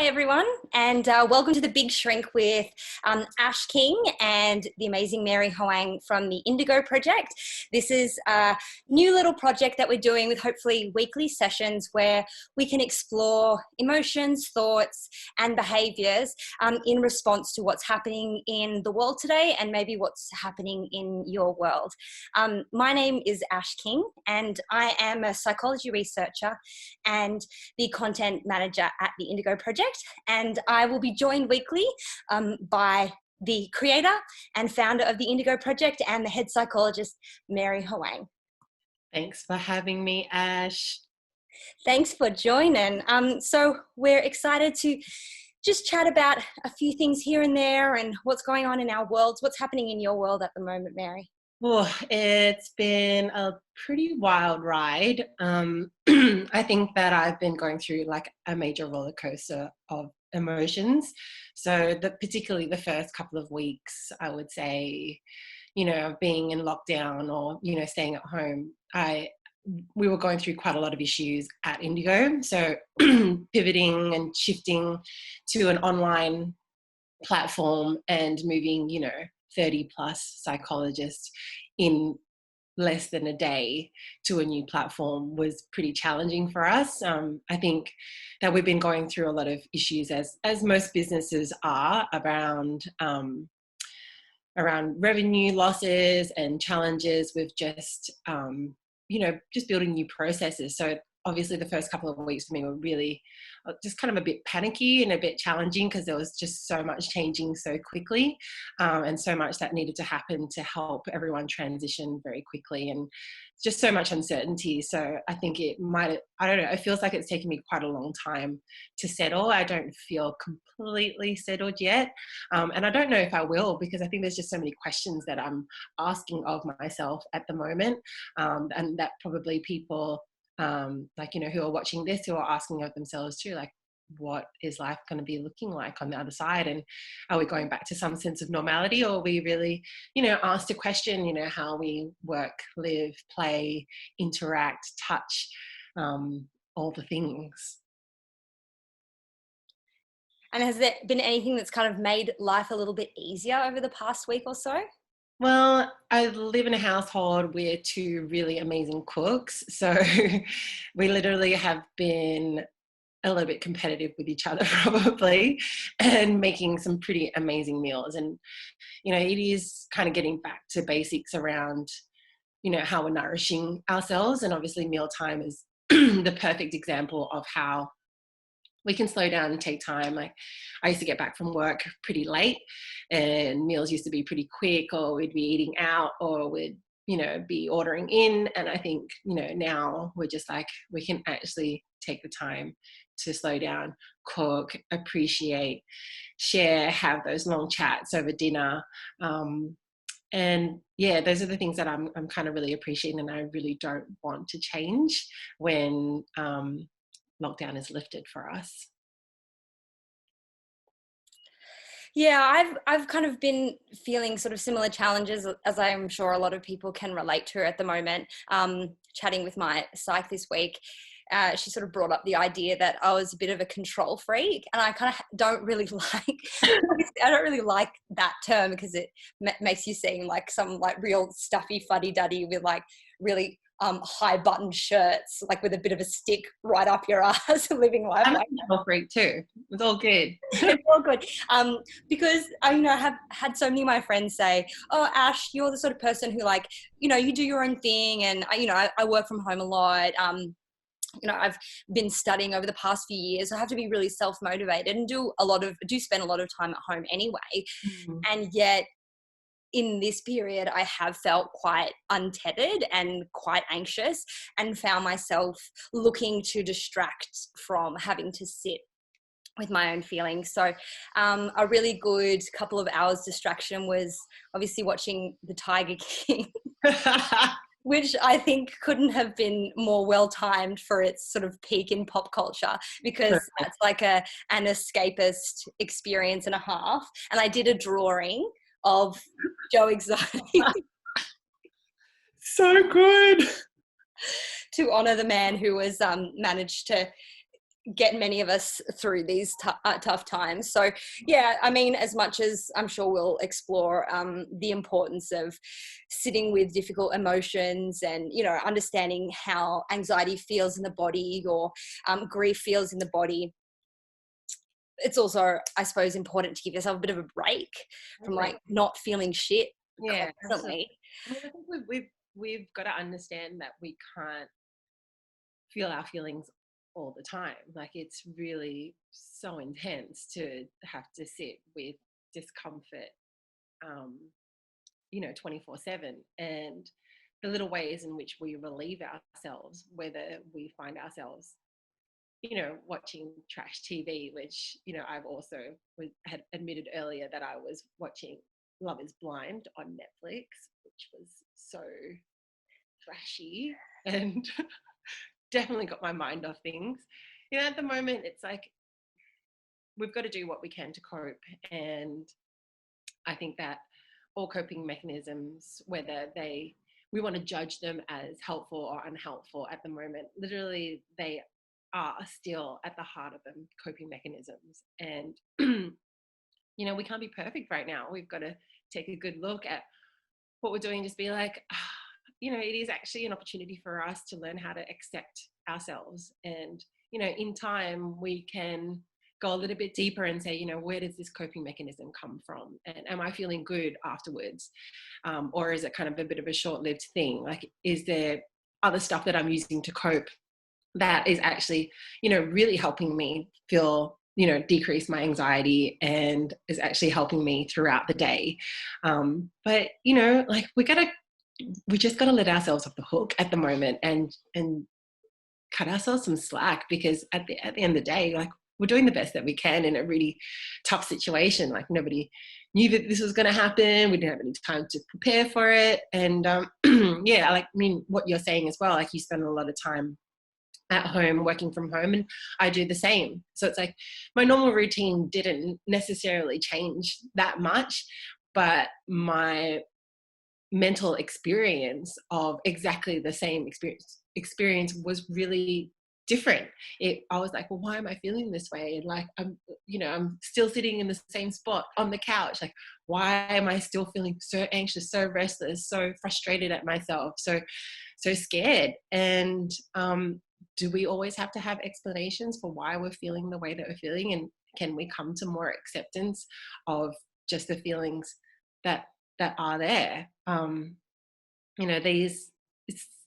everyone, and welcome to The Big Shrink with Ash King and the amazing Mary Hoang from the Indigo Project. This is a new little project that we're doing with hopefully weekly sessions where we can explore emotions, thoughts, and behaviours in response to what's happening in the world today and maybe what's happening in your world. My name is Ash King, and I am a psychology researcher and the content manager at the Indigo Project, and I will be joined weekly by the creator and founder of the Indigo Project and the head psychologist, Mary Hoang. Thanks for having me, Ash. Thanks for joining. So we're excited to just chat about a few things here and there and what's going on in our worlds. What's happening in your world at the moment, Mary? Oh, it's been a pretty wild ride. I think that I've been going through like a major roller coaster of emotions. So particularly the first couple of weeks, I would say, of being in lockdown or, staying at home, we were going through quite a lot of issues at Indigo. So pivoting and shifting to an online platform and moving, 30 plus psychologists in less than a day to a new platform was pretty challenging for us. I think that we've been going through a lot of issues as most businesses are around revenue losses and challenges with just building new processes. So obviously the first couple of weeks for me were really just kind of a bit panicky and a bit challenging because there was just so much changing so quickly and so much that needed to happen to help everyone transition very quickly, and just so much uncertainty. So I think it feels like it's taken me quite a long time to settle. I don't feel completely settled yet. And I don't know if I will, because I think there's just so many questions that I'm asking of myself at the moment, and that probably people who are watching this, who are asking of themselves too, like, what is life going to be looking like on the other side? And are we going back to some sense of normality, or are we really, asked to question, how we work, live, play, interact, touch, all the things. And has there been anything that's kind of made life a little bit easier over the past week or so? Well, I live in a household with two really amazing cooks. So we literally have been a little bit competitive with each other probably, and making some pretty amazing meals. And, it is kind of getting back to basics around, how we're nourishing ourselves. And obviously mealtime is the perfect example of how we can slow down and take time. Like, I used to get back from work pretty late and meals used to be pretty quick, or we'd be eating out, or we'd, be ordering in. And I think, now we're just like, we can actually take the time to slow down, cook, appreciate, share, have those long chats over dinner. And yeah, those are the things that I'm kind of really appreciating, and I really don't want to change when lockdown is lifted for us. Yeah, I've kind of been feeling sort of similar challenges, as I'm sure a lot of people can relate to at the moment. Chatting with my psych this week, she sort of brought up the idea that I was a bit of a control freak, and I kind of don't really like that term, because it makes you seem like some like real stuffy fuddy-duddy with like really high button shirts, like with a bit of a stick right up your ass, living life. I'm a control freak too. It's all good. It's all good. Because I have had so many of my friends say, "Oh, Ash, you're the sort of person who like, you do your own thing, and I work from home a lot. I've been studying over the past few years. I have to be really self-motivated and do spend a lot of time at home anyway." Mm-hmm. And yet, in this period, I have felt quite untethered and quite anxious, and found myself looking to distract from having to sit with my own feelings. So a really good couple of hours distraction was obviously watching The Tiger King, which I think couldn't have been more well-timed for its sort of peak in pop culture, because that's like an escapist experience and a half. And I did a drawing of Joe Exotic so good to honor the man who was managed to get many of us through these tough times. So yeah, I mean, as much as I'm sure we'll explore the importance of sitting with difficult emotions and, you know, understanding how anxiety feels in the body, or grief feels in the body, it's also, I suppose, important to give yourself a bit of a break from like not feeling shit Yeah, constantly. I mean, I think we've got to understand that we can't feel our feelings all the time. Like, it's really so intense to have to sit with discomfort, um, 24/7. And the little ways in which we relieve ourselves, whether we find ourselves, watching trash TV, which, I've also had admitted earlier that I was watching Love is Blind on Netflix, which was so trashy and definitely got my mind off things. At the moment, it's like we've got to do what we can to cope. And I think that all coping mechanisms, whether we want to judge them as helpful or unhelpful at the moment, literally they are still at the heart of them coping mechanisms. And we can't be perfect right now. We've got to take a good look at what we're doing, just be like, it is actually an opportunity for us to learn how to accept ourselves. And in time we can go a little bit deeper and say, where does this coping mechanism come from, and am I feeling good afterwards, or is it kind of a bit of a short-lived thing? Like, is there other stuff that I'm using to cope that is actually really helping me feel, decrease my anxiety, and is actually helping me throughout the day. But like, we just got to let ourselves off the hook at the moment, and cut ourselves some slack, because at the end of the day, like, we're doing the best that we can in a really tough situation. Like, nobody knew that this was going to happen. We didn't have any time to prepare for it. And yeah, like, I mean, what you're saying as well, like, you spend a lot of time at home, working from home, and I do the same. So it's like my normal routine didn't necessarily change that much, but my mental experience of exactly the same experience was really different. I was like, well, why am I feeling this way? And like, I'm still sitting in the same spot on the couch. Like, why am I still feeling so anxious, so restless, so frustrated at myself, so scared? And do we always have to have explanations for why we're feeling the way that we're feeling? And can we come to more acceptance of just the feelings that are there? It's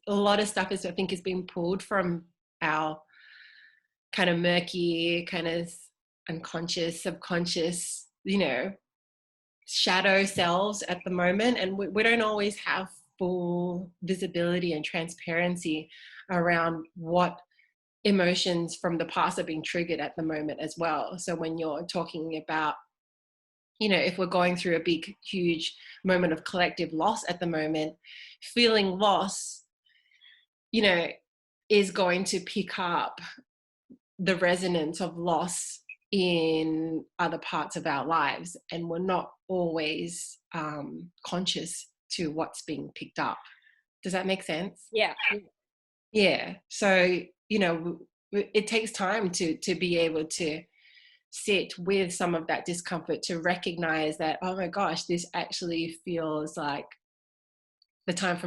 a lot of stuff I think is being pulled from our kind of murky, kind of unconscious, subconscious, shadow selves at the moment. And we don't always have full visibility and transparency around what emotions from the past are being triggered at the moment as well. So when you're talking about, if we're going through a big, huge moment of collective loss at the moment, feeling loss, is going to pick up the resonance of loss in other parts of our lives. And we're not always conscious to what's being picked up. Does that make sense? Yeah. Yeah. So, it takes time to be able to sit with some of that discomfort, to recognize that, oh my gosh, this actually feels like the time for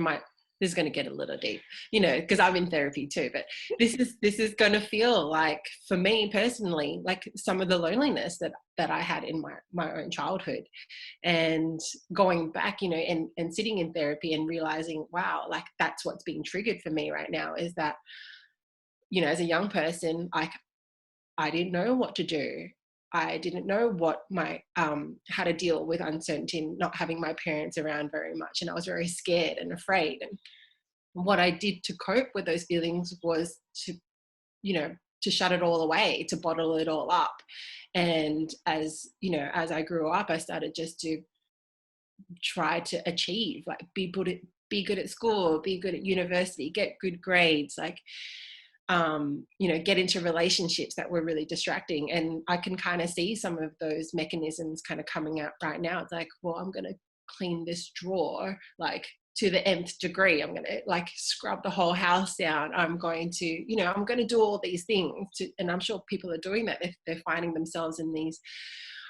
this is going to get a little deep, because I'm in therapy too, but this is going to feel like, for me personally, like some of the loneliness that I had in my own childhood, and going back, and sitting in therapy and realizing, wow, like, that's what's being triggered for me right now, is that, as a young person, I didn't know what to do. I didn't know what how to deal with uncertainty, not having my parents around very much. And I was very scared and afraid. And what I did to cope with those feelings was to shut it all away, to bottle it all up. And as I grew up, I started just to try to achieve, like, be good at school, be good at university, get good grades, like, get into relationships that were really distracting. And I can kind of see some of those mechanisms kind of coming out right now. It's like, well, I'm going to clean this drawer, like, to the nth degree. I'm going to like scrub the whole house down. I'm going to, you know, I'm going to do all these things and I'm sure people are doing that. They're finding themselves in these,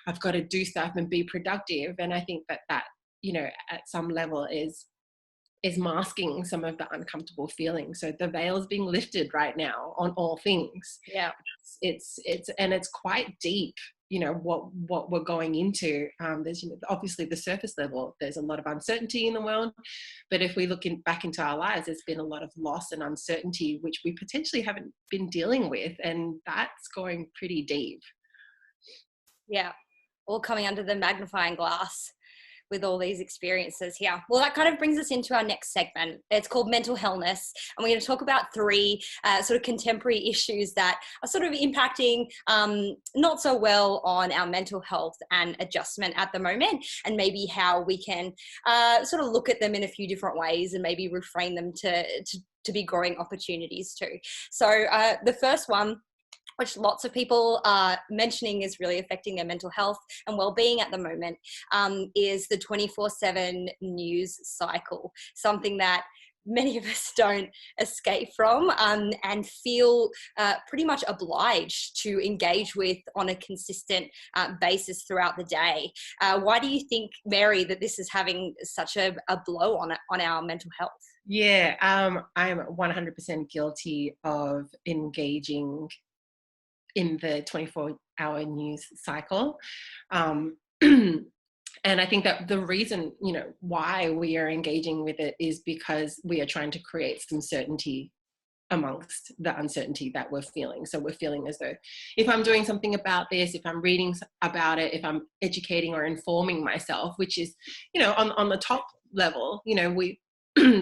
I've got to do stuff and be productive. And I think that, you know, at some level is masking some of the uncomfortable feelings. So the veil's being lifted right now on all things. Yeah. It's quite deep, you know, what we're going into. There's, you know, obviously the surface level, there's a lot of uncertainty in the world, but if we look back into our lives, there's been a lot of loss and uncertainty which we potentially haven't been dealing with, and that's going pretty deep. Yeah, all coming under the magnifying glass with all these experiences here. Well, that kind of brings us into our next segment. It's called Mental Healthness. And we're going to talk about three sort of contemporary issues that are sort of impacting not so well on our mental health and adjustment at the moment, and maybe how we can sort of look at them in a few different ways and maybe reframe them to be growing opportunities too. So the first one, which lots of people are mentioning is really affecting their mental health and well-being at the moment, is the 24/7 news cycle, something that many of us don't escape from and feel pretty much obliged to engage with on a consistent basis throughout the day. Why do you think, Mary, that this is having such a blow on our mental health? Yeah, I'm 100% guilty of engaging in the 24-hour news cycle. And I think that the reason, you know, why we are engaging with it is because we are trying to create some certainty amongst the uncertainty that we're feeling. So we're feeling as though if I'm doing something about this, if I'm reading about it, if I'm educating or informing myself, which is, you know, on the top level, you know,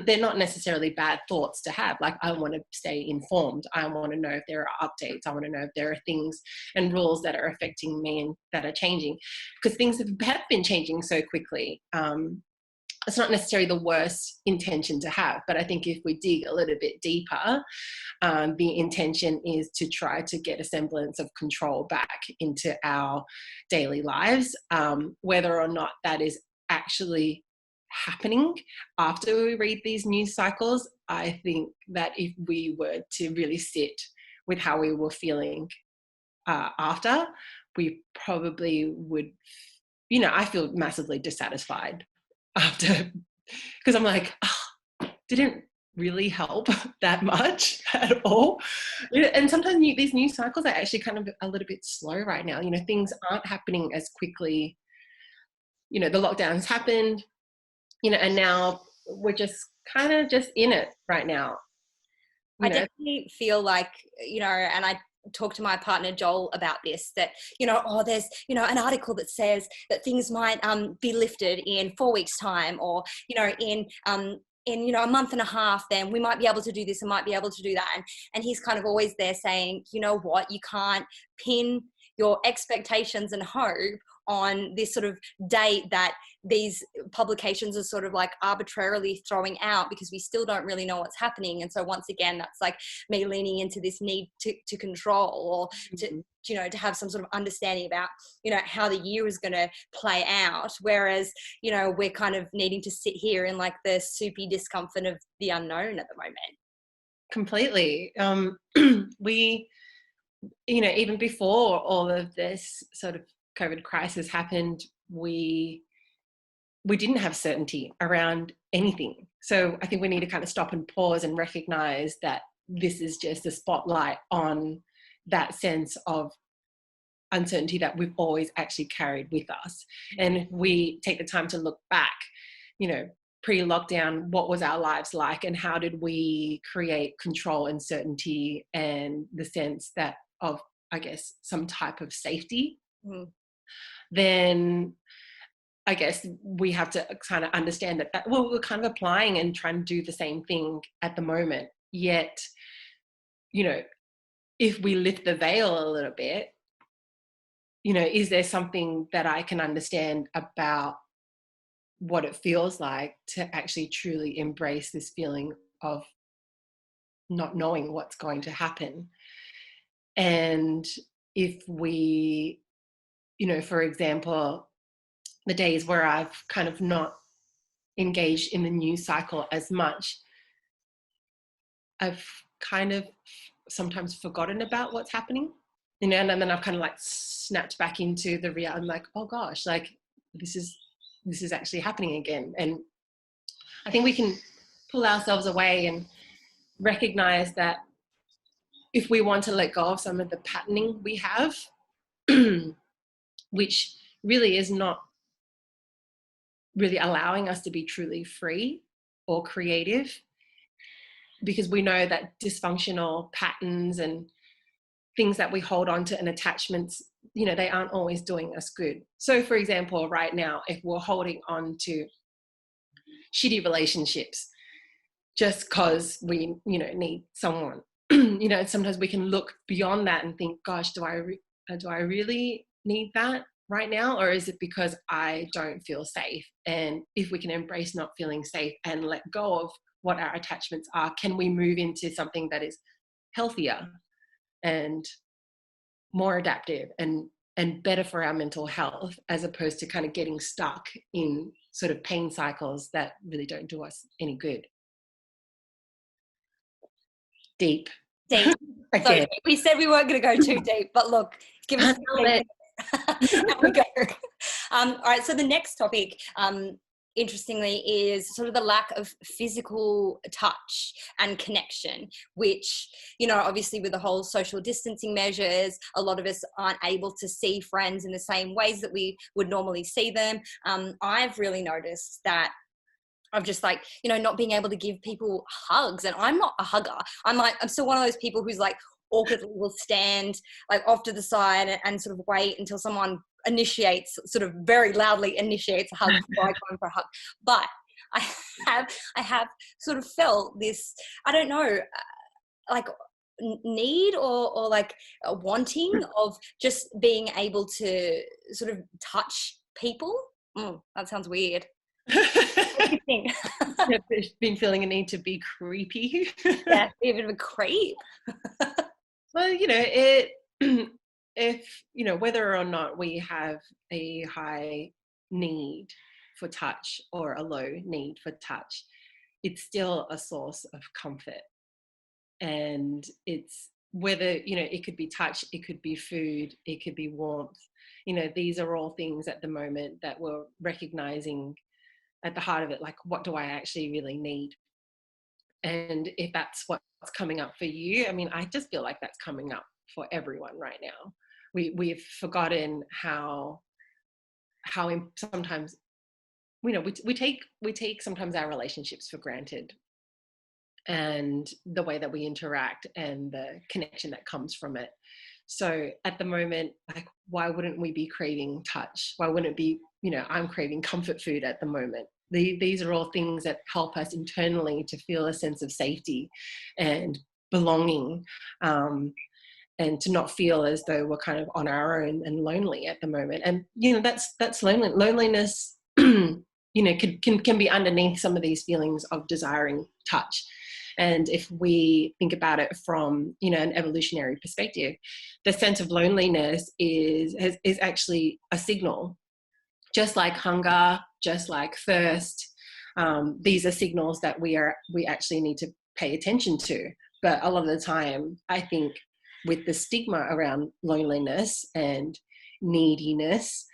they're not necessarily bad thoughts to have. Like, I want to stay informed. I want to know if there are updates. I want to know if there are things and rules that are affecting me and that are changing, because things have been changing so quickly. It's not necessarily the worst intention to have, but I think if we dig a little bit deeper, the intention is to try to get a semblance of control back into our daily lives, whether or not that is actually happening after we read these news cycles. I think that if we were to really sit with how we were feeling after, we probably would, you know, I feel massively dissatisfied after, because I'm like, oh, didn't really help that much at all. And sometimes these news cycles are actually kind of a little bit slow right now. You know, things aren't happening as quickly. You know, the lockdowns happened, you know, and now we're just kind of just in it right now. I definitely feel like, you know, and I talk to my partner Joel about this, that, you know, oh, there's, you know, an article that says that things might be lifted in 4 weeks time, or, you know, in you know, a month and a half, then we might be able to do this and might be able to do that. And he's kind of always there saying, you know what, you can't pin your expectations and hope on this sort of date that these publications are sort of like arbitrarily throwing out, because we still don't really know what's happening. And so once again, that's like me leaning into this need to control, or to, you know, to have some sort of understanding about, you know, how the year is going to play out. Whereas, you know, we're kind of needing to sit here in like the soupy discomfort of the unknown at the moment. Completely. We, you know, even before all of this sort of COVID crisis happened, we didn't have certainty around anything. So I think we need to kind of stop and pause and recognize that this is just a spotlight on that sense of uncertainty that we've always actually carried with us. And if we take the time to look back, you know, pre-lockdown, what was our lives like, and how did we create control and certainty and the sense that of, I guess, some type of safety, then I guess we have to kind of understand that well, we're kind of applying and trying to do the same thing at the moment. Yet, you know, if we lift the veil a little bit, you know, is there something that I can understand about what it feels like to actually truly embrace this feeling of not knowing what's going to happen? And if we, you know, for example, the days where I've kind of not engaged in the news cycle as much, I've kind of sometimes forgotten about what's happening, and then I've kind of like snapped back into the reality. I'm like, oh gosh, like this is actually happening again. And I think we can pull ourselves away and recognize that if we want to let go of some of the patterning we have, which really is not really allowing us to be truly free or creative, because we know that dysfunctional patterns and things that we hold on to and attachments, they aren't always doing us good. So for example, right now, if we're holding on to shitty relationships just because we, need someone, sometimes we can look beyond that and think, gosh, do I really need that right now? Or is it because I don't feel safe? And if we can embrace not feeling safe and let go of what our attachments are, can we move into something that is healthier and more adaptive and better for our mental health, as opposed to kind of getting stuck in sort of pain cycles that really don't do us any good? Deep. Deep. So we said we weren't going to go too deep, but look, give us and we go. All right, so the next topic, interestingly, is sort of the lack of physical touch and connection, which, obviously with the whole social distancing measures, a lot of us aren't able to see friends in the same ways that we would normally see them. I've really noticed that of just like, not being able to give people hugs. And I'm not a hugger. I'm still one of those people who's like awkwardly will stand like off to the side and sort of wait until someone sort of very loudly initiates a hug before I go in for a hug. But I have sort of felt this, I don't know, like need or like a wanting of just being able to sort of touch people. That sounds weird. What do you think? I've been feeling a need to be creepy. Yeah, be a bit of a creep. Well, if whether or not we have a high need for touch or a low need for touch, it's still a source of comfort. And it's whether, it could be touch, it could be food, it could be warmth. These are all things at the moment that we're recognizing at the heart of it, like, what do I actually really need? And if that's what's coming up for you, I just feel like that's coming up for everyone right now. We've forgotten how sometimes, we take sometimes our relationships for granted, and the way that we interact and the connection that comes from it. So at the moment, like, why wouldn't we be craving touch? Why wouldn't it be, I'm craving comfort food at the moment. These are all things that help us internally to feel a sense of safety and belonging, and to not feel as though we're kind of on our own and lonely at the moment. And, that's loneliness, can be underneath some of these feelings of desiring touch. And if we think about it from, an evolutionary perspective, the sense of loneliness is actually a signal, just like hunger, just like thirst. These are signals that we actually need to pay attention to. But a lot of the time, I think with the stigma around loneliness and neediness,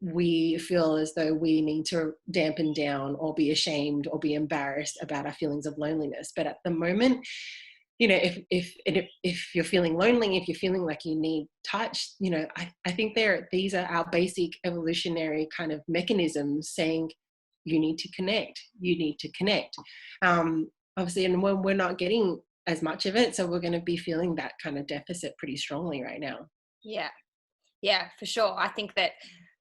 we feel as though we need to dampen down or be ashamed or be embarrassed about our feelings of loneliness. But at the moment, if you're feeling lonely, if you're feeling like you need touch, I think these are our basic evolutionary kind of mechanisms saying you need to connect. Obviously, and when we're not getting as much of it, so we're going to be feeling that kind of deficit pretty strongly right now. Yeah, for sure. I think that,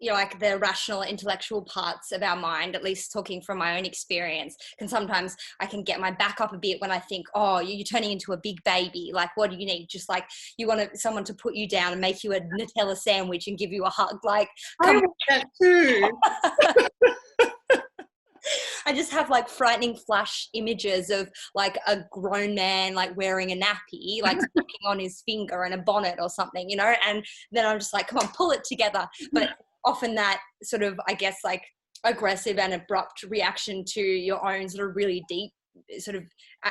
like the rational intellectual parts of our mind, at least talking from my own experience, sometimes I can get my back up a bit when I think, oh, you're turning into a big baby. Like, what do you need? Just like you want someone to put you down and make you a Nutella sandwich and give you a hug. Like, I want that too. I just have like frightening flash images of like a grown man like wearing a nappy, like sucking on his finger and a bonnet or something, and then I'm just like, come on, pull it together. But often that sort of, I guess, like aggressive and abrupt reaction to your own sort of really deep sort of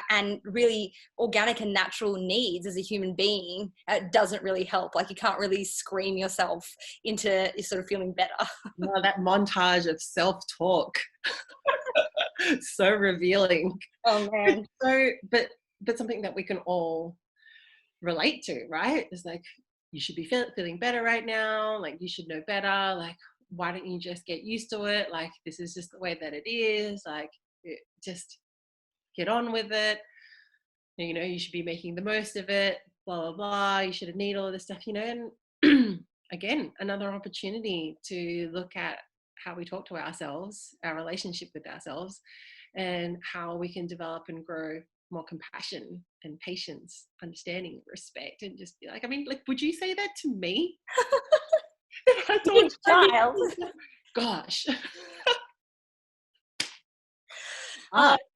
and really organic and natural needs as a human being, doesn't really help. Like, you can't really scream yourself into sort of feeling better. Well, that montage of self-talk, so revealing. Oh man. So, but something that we can all relate to, right? It's like, you should be feeling better right now. Like, you should know better. Like, why don't you just get used to it? Like, this is just the way that it is. Like, just get on with it. You know, you should be making the most of it. Blah blah blah. You shouldn't need all of this stuff. You know, and again, another opportunity to look at how we talk to ourselves, our relationship with ourselves, and how we can develop and grow more compassion and patience, understanding, respect, and just be like, I mean, like, would you say that to me? I Big child. Gosh.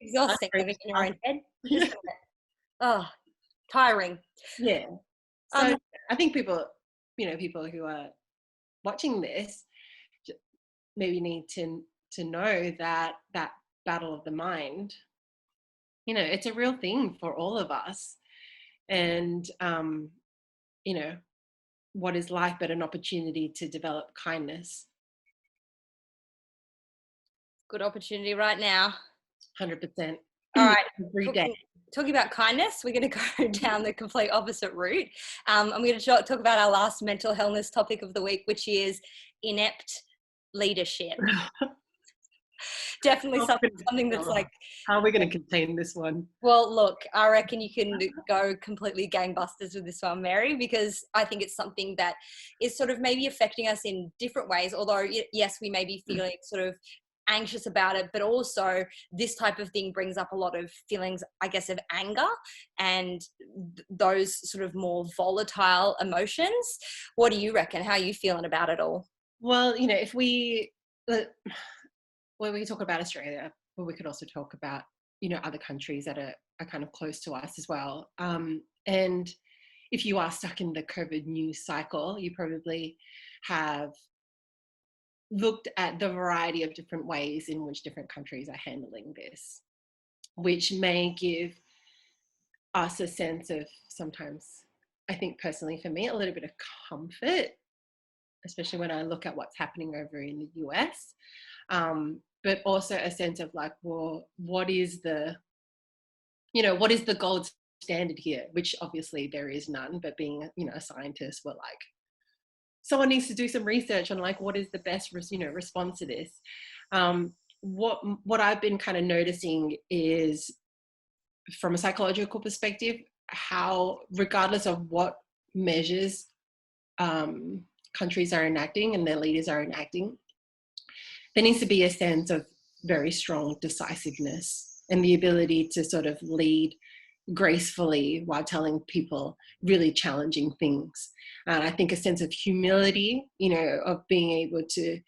Exhausting living in your own head. Oh, tiring. Yeah. So I think people, you know, people who are watching this maybe need to know that that battle of the mind, you know, it's a real thing for all of us. And you know, what is life but an opportunity to develop kindness? Good opportunity right now. 100%. All right. Every day. Talking about kindness, we're going to go down the complete opposite route. I'm going to talk about our last mental illness topic of the week, which is inept leadership. Definitely something that's like, how are we going to contain this one? Well, look, I reckon you can go completely gangbusters with this one, Mary, because I think it's something that is sort of maybe affecting us in different ways. Although, yes, we may be feeling sort of anxious about it, but also this type of thing brings up a lot of feelings, I guess, of anger and those sort of more volatile emotions. What do you reckon? How are you feeling about it all? Well, you know, if we when we talk about Australia, well, we could also talk about, you know, other countries that are kind of close to us as well. And if you are stuck in the COVID news cycle, you probably have looked at the variety of different ways in which different countries are handling this, which may give us a sense of, sometimes, I think personally for me, a little bit of comfort, especially when I look at what's happening over in the US. But also a sense of like, well, what is the gold standard here? Which obviously there is none, but being, you know, a scientist, we're like, someone needs to do some research on like, what is the best, you know, response to this? What I've been kind of noticing is, from a psychological perspective, how regardless of what measures countries are enacting and their leaders are enacting, there needs to be a sense of very strong decisiveness and the ability to sort of lead gracefully while telling people really challenging things. And I think a sense of humility, you know, of being able to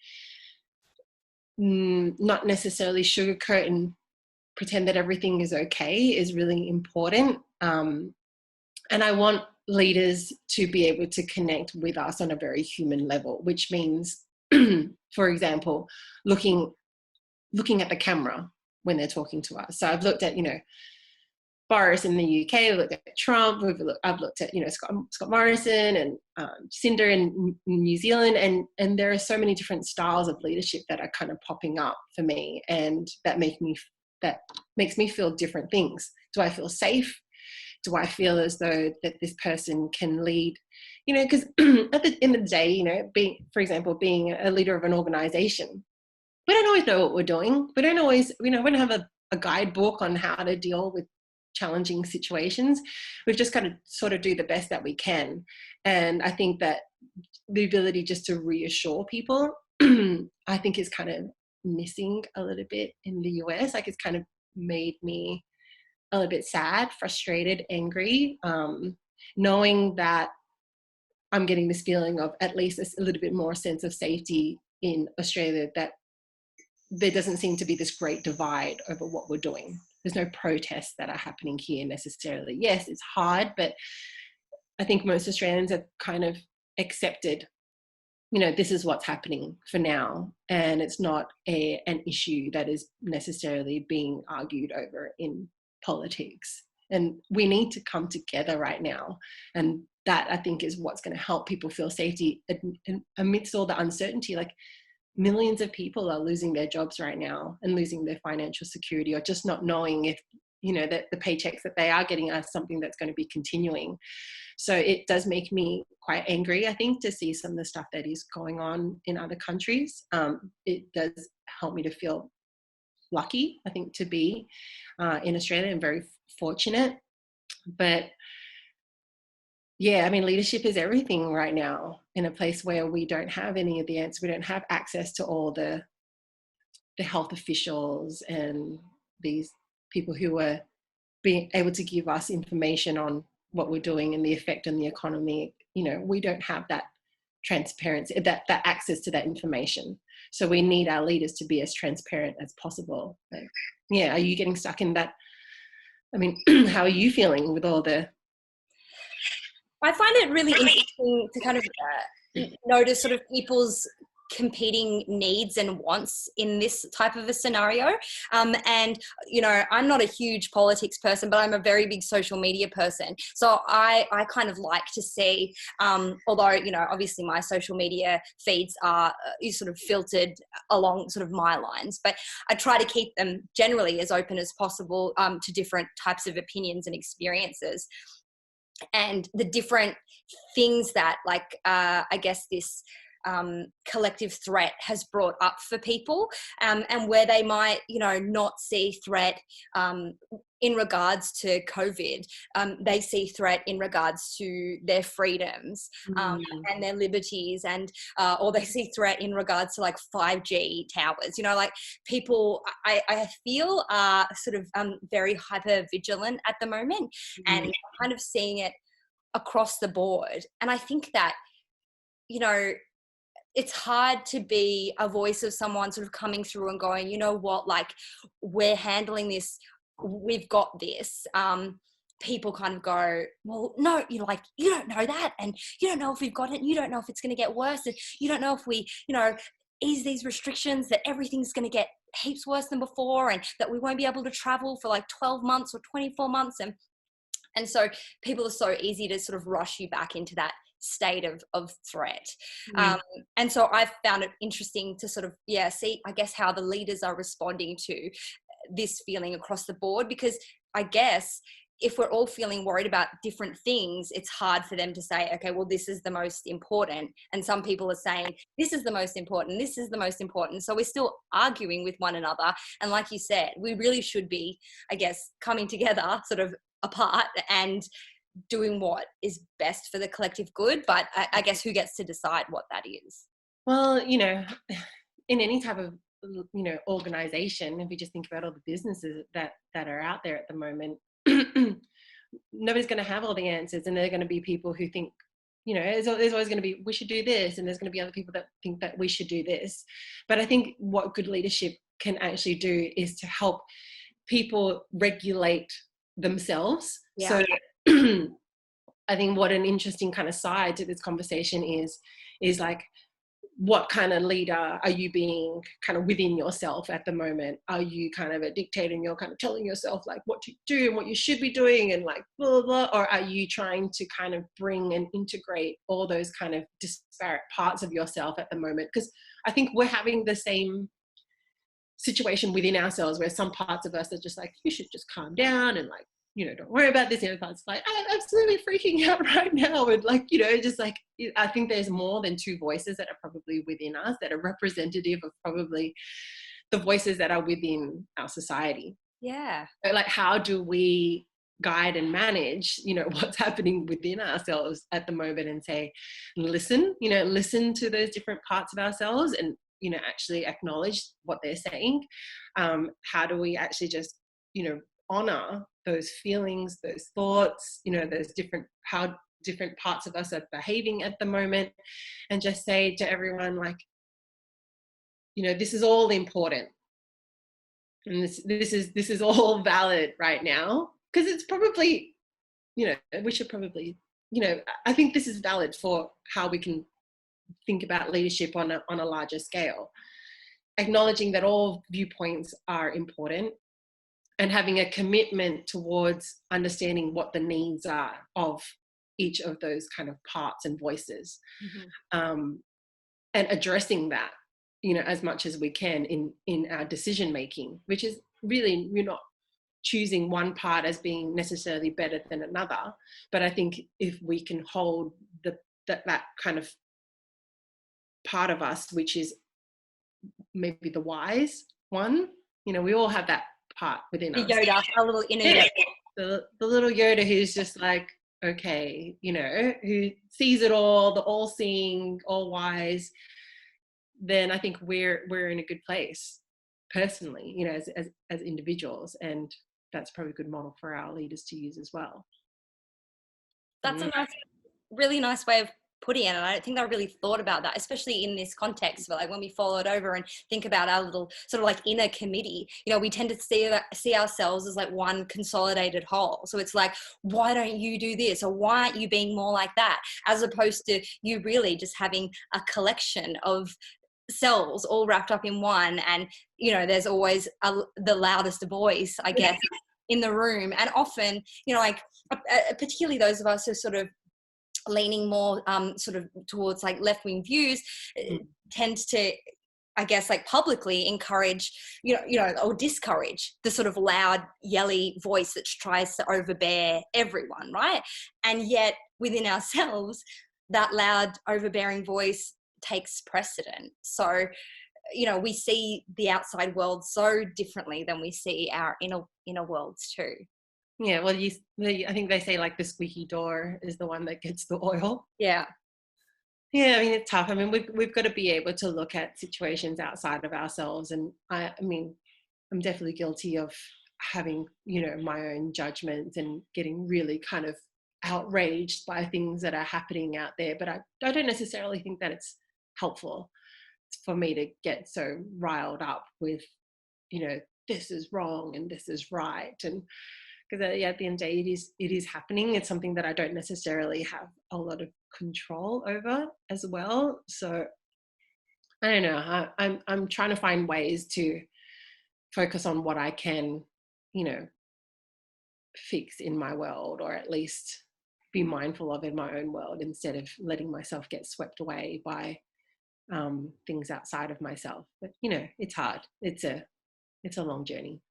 not necessarily sugarcoat and pretend that everything is okay is really important. And I want leaders to be able to connect with us on a very human level, which means, for example, looking at the camera when they're talking to us. So I've looked at, you know, Boris in the UK, I've looked at Trump, I've looked at, you know, Scott Morrison and Cinder in New Zealand, and there are so many different styles of leadership that are kind of popping up for me, and that makes me feel different things. Do I feel safe? Do I feel as though that this person can lead? You know, because at the end of the day, you know, being a leader of an organization, we don't always know what we're doing. We don't always, you know, we don't have a guidebook on how to deal with challenging situations. We've just got to sort of do the best that we can. And I think that the ability just to reassure people, I think is kind of missing a little bit in the US. Like, it's kind of made me a little bit sad, frustrated, angry, knowing that I'm getting this feeling of at least a little bit more sense of safety in Australia, that there doesn't seem to be this great divide over what we're doing. There's no protests that are happening here necessarily. Yes, it's hard, but I think most Australians have kind of accepted this is what's happening for now, and it's not an issue that is necessarily being argued over in politics. And we need to come together right now, and that, I think, is what's going to help people feel safety amidst all the uncertainty. Like, millions of people are losing their jobs right now and losing their financial security, or just not knowing if that the paychecks that they are getting are something that's going to be continuing. So it does make me quite angry, I think, to see some of the stuff that is going on in other countries. It does help me to feel lucky, I think, to be in Australia, and very fortunate. But yeah, I mean, leadership is everything right now in a place where we don't have any of the answers. We don't have access to all the health officials and these people who are being able to give us information on what we're doing and the effect on the economy. We don't have that transparency, that access to that information. So we need our leaders to be as transparent as possible. But yeah, are you getting stuck in that? I mean, how are you feeling with all the... I find it really interesting to kind of notice sort of people's competing needs and wants in this type of a scenario. And, I'm not a huge politics person, but I'm a very big social media person. So I kind of like to see, although, obviously my social media feeds are sort of filtered along sort of my lines, but I try to keep them generally as open as possible to different types of opinions and experiences. And the different things that, like, I guess this collective threat has brought up for people, and where they might, not see threat in regards to COVID, they see threat in regards to their freedoms and their liberties, and or they see threat in regards to like 5G towers. Like, people, I feel are sort of very hyper vigilant at the moment, and kind of seeing it across the board. And I think that, it's hard to be a voice of someone sort of coming through and going, you know what, like, we're handling this, we've got this. People kind of go, well, no, you don't know that, and you don't know if we've got it, and you don't know if it's going to get worse, and you don't know if we, ease these restrictions, that everything's going to get heaps worse than before, and that we won't be able to travel for like 12 months or 24 months. And so people are so easy to sort of rush you back into that state of threat. And so I've found it interesting to sort of, see, I guess, how the leaders are responding to this feeling across the board, because I guess if we're all feeling worried about different things, it's hard for them to say, okay, well, this is the most important. And some people are saying, this is the most important, this is the most important. So we're still arguing with one another. And like you said, we really should be, I guess, coming together sort of apart and doing what is best for the collective good. But I guess who gets to decide what that is? Well, in any type of, organization, if you just think about all the businesses that are out there at the moment, nobody's going to have all the answers, and there are going to be people who think, there's always going to be, we should do this, and there's going to be other people that think that we should do this. But I think what good leadership can actually do is to help people regulate themselves. Yeah. So I think what an interesting kind of side to this conversation is like, what kind of leader are you being kind of within yourself at the moment? Are you kind of a dictator and you're kind of telling yourself like what to do and what you should be doing and like blah, blah, blah? Or are you trying to kind of bring and integrate all those kind of disparate parts of yourself at the moment? Because I think we're having the same situation within ourselves, where some parts of us are just like, you should just calm down and like, don't worry about this. The other part's like, I'm absolutely freaking out right now. And like, just like, I think there's more than two voices that are probably within us that are representative of probably the voices that are within our society. Yeah. Like, how do we guide and manage, what's happening within ourselves at the moment, and say, listen to those different parts of ourselves, and, actually acknowledge what they're saying. How do we actually just, honor those feelings, those thoughts, those how different parts of us are behaving at the moment, and just say to everyone, like, this is all important, and this is all valid right now, because it's probably, we should probably, I think this is valid for how we can think about leadership on a larger scale. Acknowledging that all viewpoints are important and having a commitment towards understanding what the needs are of each of those kind of parts and voices, and addressing that, as much as we can in our decision making, which is really, you're not choosing one part as being necessarily better than another. But I think if we can hold that kind of part of us, which is maybe the wise one, we all have that part within us. Yoda, our little inner Yoda. The little Yoda who's just like, okay, who sees it all, the all-seeing, all-wise, then I think we're in a good place personally, as individuals, and that's probably a good model for our leaders to use as well. That's a really nice way of putting it, and I don't think I really thought about that, especially in this context. But like when we follow it over and think about our little sort of like inner committee, we tend to see ourselves as like one consolidated whole. So it's like, why don't you do this, or why aren't you being more like that, as opposed to you really just having a collection of cells all wrapped up in one. And there's always the loudest voice, I guess, in the room. And often, like particularly those of us who are sort of leaning more sort of towards like left-wing views, tend to, I guess, like publicly encourage, or discourage the sort of loud, yelly voice that tries to overbear everyone, right? And yet within ourselves, that loud, overbearing voice takes precedent. So, we see the outside world so differently than we see our inner worlds too. Yeah, well, I think they say like the squeaky door is the one that gets the oil. Yeah. Yeah, I mean, it's tough. I mean, we've got to be able to look at situations outside of ourselves. And I mean, I'm definitely guilty of having, my own judgments and getting really kind of outraged by things that are happening out there. But I don't necessarily think that it's helpful for me to get so riled up with, this is wrong and this is right. And because at the end of the day, it is happening. It's something that I don't necessarily have a lot of control over as well. So I don't know. I'm trying to find ways to focus on what I can, fix in my world, or at least be mindful of in my own world, instead of letting myself get swept away by things outside of myself. But it's hard. It's a long journey.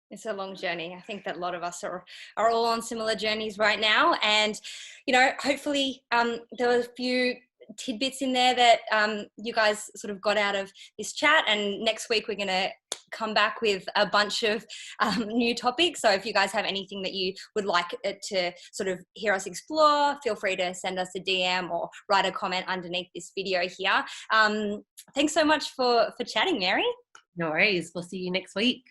It's a long journey. I think that a lot of us are all on similar journeys right now. And, hopefully there were a few tidbits in there that you guys sort of got out of this chat. And next week we're going to come back with a bunch of new topics. So if you guys have anything that you would like to sort of hear us explore, feel free to send us a DM or write a comment underneath this video here. Thanks so much for chatting, Mary. No worries. We'll see you next week.